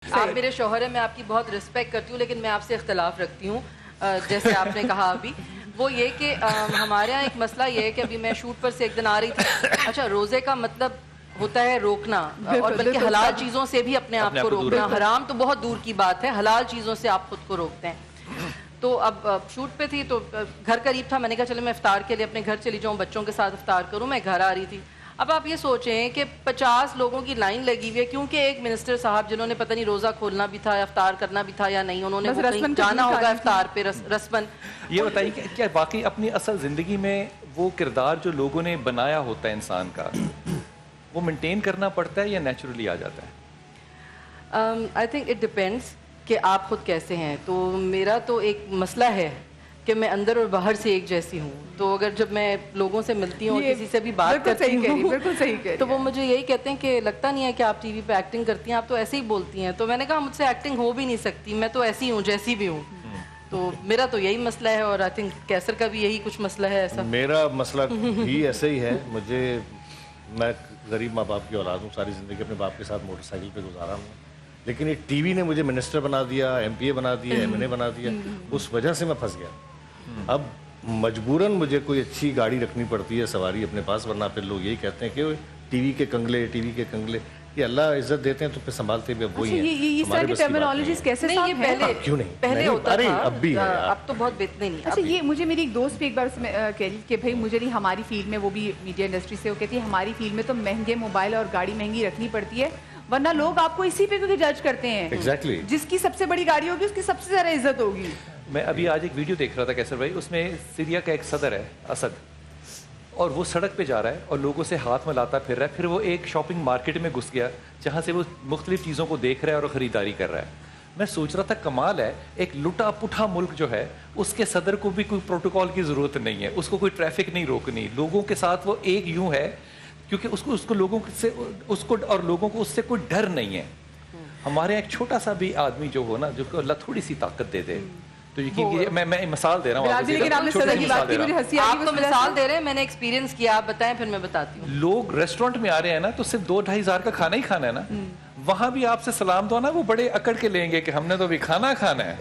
آپ میرے شوہر ہیں, میں آپ کی بہت رسپیکٹ کرتی ہوں, لیکن میں آپ سے اختلاف رکھتی ہوں. جیسے آپ نے کہا ابھی, وہ یہ کہ ہمارے ہاں ایک مسئلہ یہ ہے کہ ابھی میں شوٹ پر سے ایک دن آ رہی تھی. اچھا, روزے کا مطلب ہوتا ہے روکنا, اور بلکہ حلال چیزوں سے بھی اپنے آپ کو روکنا. حرام تو بہت دور کی بات ہے, حلال چیزوں سے آپ خود کو روکتے ہیں. تو اب شوٹ پہ تھی تو گھر قریب تھا, میں نے کہا چلے میں افطار کے لیے اپنے گھر چلی جاؤں, بچوں کے ساتھ افطار کروں. میں گھر آ رہی تھی. اب آپ یہ سوچیں کہ 50 لوگوں کی لائن لگی ہوئی ہے, کیونکہ ایک منسٹر صاحب جنہوں نے پتہ نہیں روزہ کھولنا بھی تھا, افطار کرنا بھی تھا یا نہیں, انہوں نے کہیں جانا ہوگا افطار پہ رسمن. یہ بتائیے کہ کیا واقعی اپنی اصل زندگی میں وہ کردار جو لوگوں نے بنایا ہوتا ہے انسان کا, وہ مینٹین کرنا پڑتا ہے یا نیچرلی آ جاتا ہے؟ آئی تھنک اٹ ڈپینڈس کہ آپ خود کیسے ہیں. تو میرا تو ایک مسئلہ ہے کہ میں اندر اور باہر سے ایک جیسی ہوں. تو اگر جب میں لوگوں سے ملتی ہوں اور کسی سے بھی بات کرتی ہوں تو وہ مجھے یہی کہتے ہیں کہ لگتا نہیں ہے کہ آپ ٹی وی پہ ایکٹنگ کرتی ہیں, آپ تو ایسے ہی بولتی ہیں. تو میں نے کہا مجھ سے ایکٹنگ ہو بھی نہیں سکتی, میں تو ایسی ہوں جیسی بھی ہوں. تو میرا تو یہی مسئلہ ہے, اور آئی تھنک کیسر کا بھی یہی کچھ مسئلہ ہے. ایسا میرا مسئلہ بھی ایسا ہی ہے. میں غریب ماں باپ کی اولاد ہوں, ساری زندگی اپنے باپ کے ساتھ موٹر سائیکل پہ گزارا ہوں, لیکن یہ ٹی وی نے مجھے منسٹر بنا دیا, ایم پی اے بنا دیا, ایم این اے بنا دیا. اس وجہ سے میں پھنس گیا. اب مجبوراً مجھے کوئی اچھی گاڑی رکھنی پڑتی ہے سواری اپنے پاس, ورنہ پھر لوگ یہی کہتے ہیں کہ ٹی وی کے کنگلے, ٹی وی کے کنگلے. یہ اللہ عزت دیتے ہیں تو پھر سنبھالتے بھی اب وہی ہیں. یہ طرح کی ٹرمینالوجیز کیسے نہیں, یہ پہلے ہوتا تھا, اب بھی ہے, اب تو بہت بہتر نہیں. اچھا, یہ مجھے میری ایک دوست بھی ایک بار کہہ رہی کہ بھائی مجھے نہیں, ہماری فیلڈ میں, وہ بھی میڈیا انڈسٹری سے, وہ کہتی ہے ہماری فیلڈ میں تو مہنگے موبائل اور گاڑی مہنگی رکھنی پڑتی ہے, ورنہ لوگ آپ کو اسی پہ کیونکہ جج کرتے ہیں. ایگزیکٹلی, جس کی سب سے بڑی گاڑی ہوگی اس کی سب سے زیادہ عزت ہوگی. میں ابھی آج ایک ویڈیو دیکھ رہا تھا کیسر بھائی, اس میں سیریا کا ایک صدر ہے اسد, اور وہ سڑک پہ جا رہا ہے اور لوگوں سے ہاتھ ملاتا پھر رہا ہے. پھر وہ ایک شاپنگ مارکیٹ میں گھس گیا جہاں سے وہ مختلف چیزوں کو دیکھ رہا ہے اور خریداری کر رہا ہے. میں سوچ رہا تھا کمال ہے, ایک لٹا پٹھا ملک جو ہے اس کے صدر کو بھی کوئی پروٹوکول کی ضرورت نہیں ہے, اس کو کوئی ٹریفک نہیں روکنی, لوگوں کے ساتھ وہ ایک یوں ہے کیونکہ اس کو لوگوں سے اس کو اور لوگوں کو اس سے کوئی ڈر نہیں ہے. ہمارے ایک چھوٹا سا بھی آدمی جو ہو نا, جو کو اللہ تھوڑی سی طاقت دے دے, تو یقین کیجیے میں مثال دے رہا ہوں, آپ تو مثال دے رہے ہیں, میں نے ایکسپیرینس کیا, آپ بتائیں پھر میں بتاتی ہوں. لوگ ریسٹورینٹ میں آ رہے ہیں نا تو صرف 2-2.5 ہزار کا کھانا ہی کھانا ہے نا, وہاں بھی آپ سے سلام دو نا, وہ بڑے اکڑ کے لیں گے کہ ہم نے تو بھی کھانا ہے.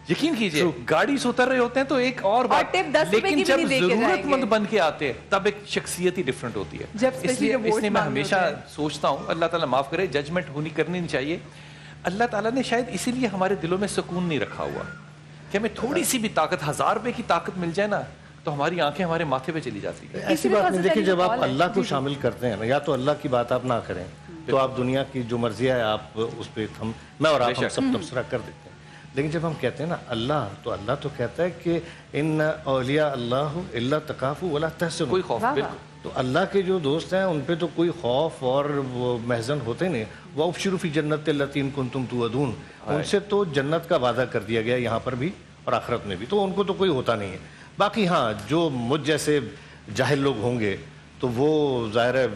یقین کیجیے گاڑی سے اتر رہے ہوتے ہیں تو ایک اور بات, لیکن جب ضرورت مند بن کے آتے ہیں تب ایک شخصیت ہی ڈفرنٹ ہوتی ہے. اس لیے میں ہمیشہ سوچتا ہوں, اللہ تعالیٰ معاف کرے, ججمنٹ کرنی نہیں چاہیے. اللہ تعالیٰ نے شاید اسی لیے ہمارے دلوں میں سکون نہیں رکھا ہوا کہ ہمیں تھوڑی سی بھی طاقت, 1000 روپے کی طاقت مل جائے نا تو ہماری آنکھیں ہمارے ماتھے پہ چلی جاتی ہیں. ایسی بات نہیں. دیکھیں, جب آپ اللہ کو شامل کرتے ہیں نا, یا تو اللہ کی بات آپ نہ کریں, تو آپ دنیا کی جو مرضی ہے آپ اس پہ میں اور آپ ہم سب تبصرہ کر دیتے ہیں. لیکن جب ہم کہتے ہیں نا اللہ, تو اللہ تو کہتا ہے کہ ان اولیاء اللہ الا تخافوا ولا تحزنوا, کوئی خوف. بالکل, تو اللہ کے جو دوست ہیں ان پہ تو کوئی خوف اور وہ محزن ہوتے نہیں. وابشروا فی جنت التی کنتم توعدون, ان سے تو جنت کا وعدہ کر دیا گیا یہاں پر بھی اور آخرت میں بھی, تو ان کو تو کوئی ہوتا نہیں ہے. باقی ہاں, جو مجھ جیسے جاہل لوگ ہوں گے تو وہ ظاہر ہے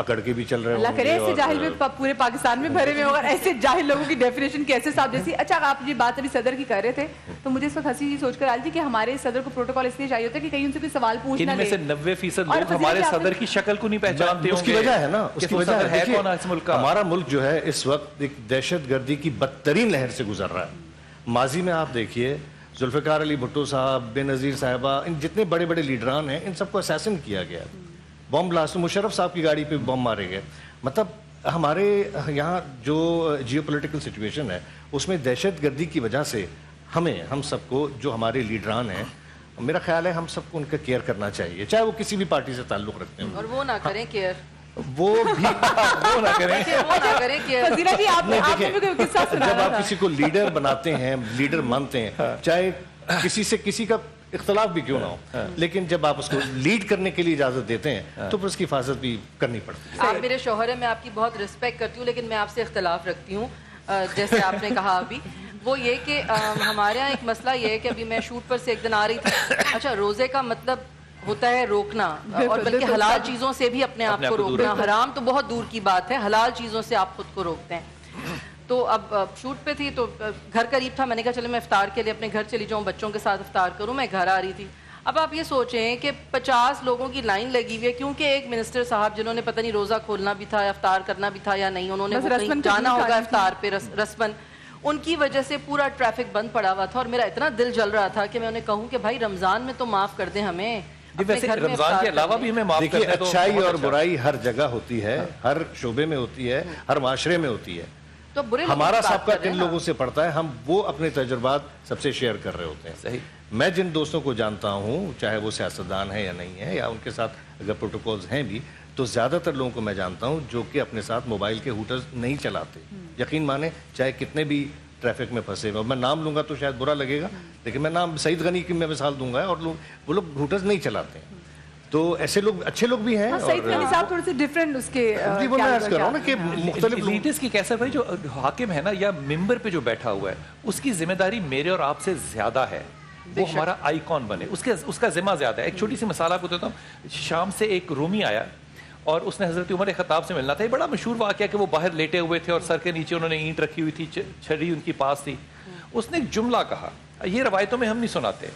اکڑ کے بھی چل رہے ہوں گے. اللہ کرے ایسے جاہل بھی پورے پاکستان میں بھرے ہوئے, اور ایسے جاہل لوگوں کی ڈیفینیشن کیسے صاحب جیسی. اچھا, آپ یہ بات ابھی صدر کی کر رہے تھے تو مجھے اس وقت ہنسی یہ سوچ کر آ رہی تھی کہ ہمارے صدر کو پروٹوکال اس لیے چاہیے ہوتا ہے کہ کہیں ان سے کوئی سوال پوچھنا ان میں سے 90% لوگ ہمارے صدر کی شکل کو نہیں پہچانتے. اس کی وجہ ہے نا, اس کی وجہ ہے ہمارا ملک جو ہے اس وقت ایک دہشت گردی کی بدترین لہر سے گزر رہا ہے. ماضی میں آپ دیکھیے ذوالفقار علی بھٹو صاحب, بے نظیر صاحبہ, ان جتنے بڑے بڑے لیڈران ہیں ان سب کو اسیسن کیا گیا, بم بلاسٹ, مشرف صاحب کی گاڑی پہ بم مارے گئے. مطلب ہمارے یہاں جو جیو پولیٹیکل سچویشن ہے اس میں دہشت گردی کی وجہ سے ہم سب کو, جو ہمارے لیڈران ہیں, میرا خیال ہے ہم سب کو ان کا کیئر کرنا چاہیے, چاہے وہ کسی بھی پارٹی سے تعلق رکھتے ہیں. اور وہ نہ کریں کیئر, وہ بھی وہ نہ کریں. جب آپ کسی کو لیڈر بناتے ہیں, لیڈر مانتے ہیں, چاہے کسی سے کسی کا اختلاف بھی کیوں نہ ہو, لیکن جب آپ اس کو لیڈ کرنے کے لیے اجازت دیتے ہیں تو پھر اس کی حفاظت بھی کرنی پڑتی ہے. آپ میرے شوہر ہیں, میں آپ کی بہت رسپیکٹ کرتی ہوں, لیکن میں آپ سے اختلاف رکھتی ہوں. جیسے آپ نے کہا ابھی, وہ یہ کہ ہمارے ہاں ایک مسئلہ یہ ہے کہ ابھی میں شوٹ پر سے ایک دن آ رہی تھی. اچھا, روزے کا مطلب ہوتا ہے روکنا, اور بلکہ حلال چیزوں سے بھی اپنے آپ کو روکنا. حرام تو بہت دور کی بات ہے, حلال چیزوں سے آپ خود کو روکتے ہیں. تو اب شوٹ پہ تھی تو گھر قریب تھا, میں نے کہا چلے میں افطار کے لیے اپنے گھر چلی جاؤں, بچوں کے ساتھ افطار کروں. میں گھر آ رہی تھی. اب آپ یہ سوچیں کہ 50 لوگوں کی لائن لگی ہوئی ہے کیونکہ ایک منسٹر صاحب جنہوں نے پتہ نہیں روزہ کھولنا بھی تھا افطار کرنا بھی تھا یا نہیں, انہوں نے کہیں جانا ہوگا افطار پہ رسمن, ان کی وجہ سے پورا ٹریفک بند پڑا ہوا تھا اور میرا اتنا دل جل رہا تھا کہ میں انہیں کہوں کہ بھائی رمضان میں تو معاف کر دیں ہمیں, رمضان کے علاوہ بھی ہمیں معاف کرنا ہے. اچھائی اور برائی ہر جگہ ہوتی ہے, ہر شعبے میں ہوتی ہے, ہر معاشرے میں ہوتی ہے. تو ہمارا سابقہ کن لوگوں سے پڑتا ہے, ہم وہ اپنے تجربات سب سے شیئر کر رہے ہوتے ہیں. صحیح. میں جن دوستوں کو جانتا ہوں, چاہے وہ سیاستدان ہیں یا نہیں ہیں, یا ان کے ساتھ اگر پروٹوکولز ہیں بھی, تو زیادہ تر لوگوں کو میں جانتا ہوں جو کہ اپنے ساتھ موبائل کے ہوٹرز نہیں چلاتے. یقین مانیں چاہے کتنے بھی ٹریفک میں پھنسے ہوئے, میں نام لوں گا تو شاید برا لگے گا, لیکن میں نام سعید غنی کی میں مثال دوں گا, اور وہ لوگ ہوٹرز نہیں چلاتے ہیں. تو ایسے لوگ اچھے لوگ بھی ہیں. سعید غنی صاحب تھوڑے سے ڈیفرنٹ اس کے لیڈرز کی کیسر بھائی جو حاکم ہے نا یا ممبر پہ جو بیٹھا ہوا ہے, اس کی ذمہ داری میرے اور آپ سے زیادہ ہے. وہ ہمارا آئیکن بنے, اس کا ذمہ زیادہ ہے. ایک چھوٹی سی مثال آپ کو دیتا ہوں. شام سے ایک رومی آیا اور اس نے حضرت عمر خطاب سے ملنا تھا. یہ بڑا مشہور واقعہ کہ وہ باہر لیٹے ہوئے تھے اور سر کے نیچے انہوں نے اینٹ رکھی ہوئی تھی, چھڑی ان کی پاس تھی. اس نے ایک جملہ کہا, یہ روایتوں میں ہم نہیں سناتے.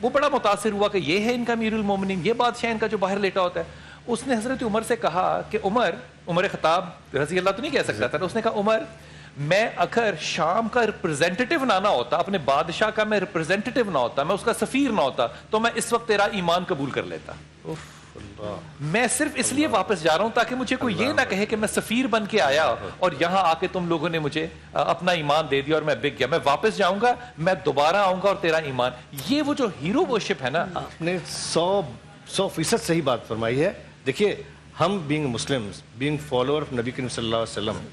وہ بڑا متاثر ہوا کہ یہ ہے ان کا امیر المومنین, یہ بادشاہ ان کا جو باہر لیٹا ہوتا ہے. اس نے حضرت عمر سے کہا کہ عمر خطاب رضی اللہ تو نہیں کہہ سکتا تھا, اس نے کہا عمر, میں اگر شام کا ریپرزینٹیٹیو نہ ہوتا, اپنے بادشاہ کا میں ریپرزینٹیٹیو نہ ہوتا, میں اس کا سفیر نہ ہوتا, تو میں اس وقت تیرا ایمان قبول کر لیتا. میں صرف اس لیے واپس جا رہا ہوں تاکہ مجھے کوئی یہ نہ کہے کہ میں سفیر بن کے آیا اور یہاں آ کے تم لوگوں نے مجھے اپنا ایمان دے دیا اور میں بک گیا. میں واپس جاؤں گا, میں دوبارہ آؤں گا اور تیرا ایمان. یہ وہ جو ہیرو ورشپ ہے نا, آپ نے 100% صحیح بات فرمائی ہے. دیکھیے, ہم being Muslims, being follower of نبی کریم صلی اللہ علیہ وسلم,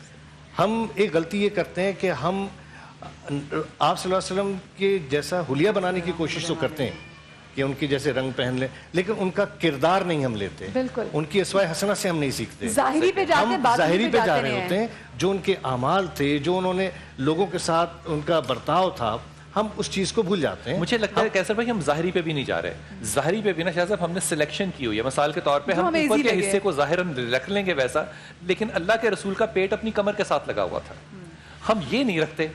ہم ایک غلطی یہ کرتے ہیں کہ ہم آپ صلی اللہ علیہ وسلم کے جیسا حلیہ بنانے کی کوشش تو کرتے ہیں کہ ان کی جیسے رنگ پہن لیں, لیکن ان کا کردار نہیں ہم لیتے. بالکل. ان کی اسوائے حسنہ سے ہم نہیں سیکھتے. ظاہری پہ جاتے ہیں, ظاہری پہ جا رہے ہوتے ہیں. جو ان کے اعمال تھے, جو انہوں نے لوگوں کے ساتھ ان کا برتاؤ تھا, ہم اس چیز کو بھول جاتے ہیں. مجھے لگتا ہے کیسر بھائی ہم ظاہری پہ بھی نہیں جا رہے. ظاہری پہ بھی نا شاہ صاحب ہم نے سلیکشن کی ہوئی ہے. مثال کے طور پہ ہم اوپر کے حصے کو ظاہراً رکھ لیں گے ویسا, لیکن اللہ کے رسول کا پیٹ اپنی کمر کے ساتھ لگا ہوا تھا. ہم یہ نہیں رکھتے.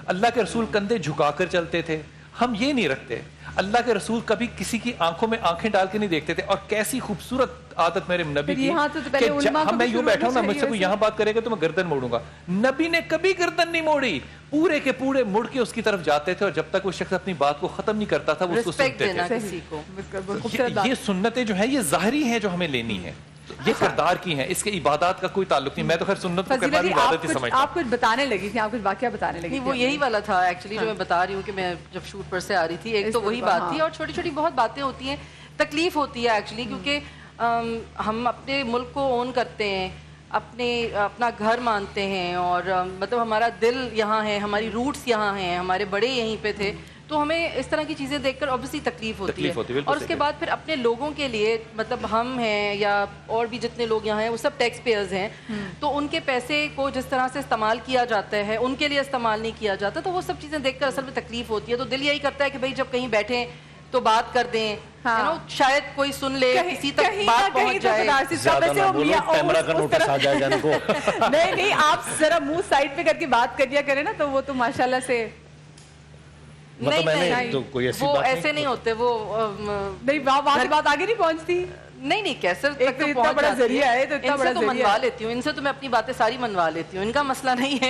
اللہ کے رسول کندھے جھکا کر چلتے تھے, ہم یہ نہیں رکھتے. اللہ کے رسول کبھی کسی کی آنکھوں میں آنکھیں ڈال کے نہیں دیکھتے تھے. اور کیسی خوبصورت عادت میرے نبی کی کہ میں یوں بیٹھا ہوں نا, مجھ سے کوئی یہاں بات کرے گا تو میں گردن موڑوں گا. نبی نے کبھی گردن نہیں موڑی, پورے کے پورے مڑ کے اس کی طرف جاتے تھے, اور جب تک وہ شخص اپنی بات کو ختم نہیں کرتا تھا وہ اس کو سنتے تھے. یہ سنتیں جو ہیں یہ ظاہری ہیں جو ہمیں لینی ہیں, یہ کردار کی ہیں, اس کے عبادات کا کوئی تعلق نہیں. میں تو خیر سنت کو کرنا بھی عبادت ہی سمجھتا ہوں. آپ کچھ بتانے لگی تھی, آپ کچھ واقعہ بتانے لگی تھی. وہ یہی والا تھا ایکچولی جو میں بتا رہی ہوں کہ میں جب شوٹ پر سے آ رہی تھی, ایک تو وہی بات تھی, اور چھوٹی چھوٹی بہت باتیں ہوتی ہیں, تکلیف ہوتی ہے ایکچولی, کیونکہ ہم اپنے ملک کو اون کرتے ہیں, اپنا گھر مانتے ہیں, اور مطلب ہمارا دل یہاں ہے, ہماری روٹس یہاں ہیں, ہمارے بڑے یہیں پہ تھے, تو ہمیں اس طرح کی چیزیں دیکھ کر obviously تکلیف ہوتی ہے. اور اس کے بعد پھر اپنے لوگوں کے لیے, مطلب ہم ہیں یا اور بھی جتنے لوگ یہاں ہیں وہ سب ٹیکس پیئرز ہیں, تو ان کے پیسے کو جس طرح سے استعمال کیا جاتا ہے ان کے لیے استعمال نہیں کیا جاتا, تو وہ سب چیزیں دیکھ کر اصل میں تکلیف ہوتی ہے. تو دل یہی کرتا ہے کہ بھائی جب کہیں بیٹھیں تو بات کر دیں, شاید کوئی سن لے, کسی تک بات پہنچ جائے. نہیں, آپ ذرا منہ سائڈ پہ کر کے بات کر دیا کریں نا, تو وہ تو ماشاءاللہ سے وہ ایسے نہیں ہوتے. وہ نہیں, وہاں سے بات آگے نہیں پہنچتی. نہیں کیسر اتنا بڑا ذریعہ ہے, تو اتنا بڑا منوا لیتی ہوں ان سے, تو میں اپنی باتیں ساری منوا لیتی ہوں, ان کا مسئلہ نہیں ہے.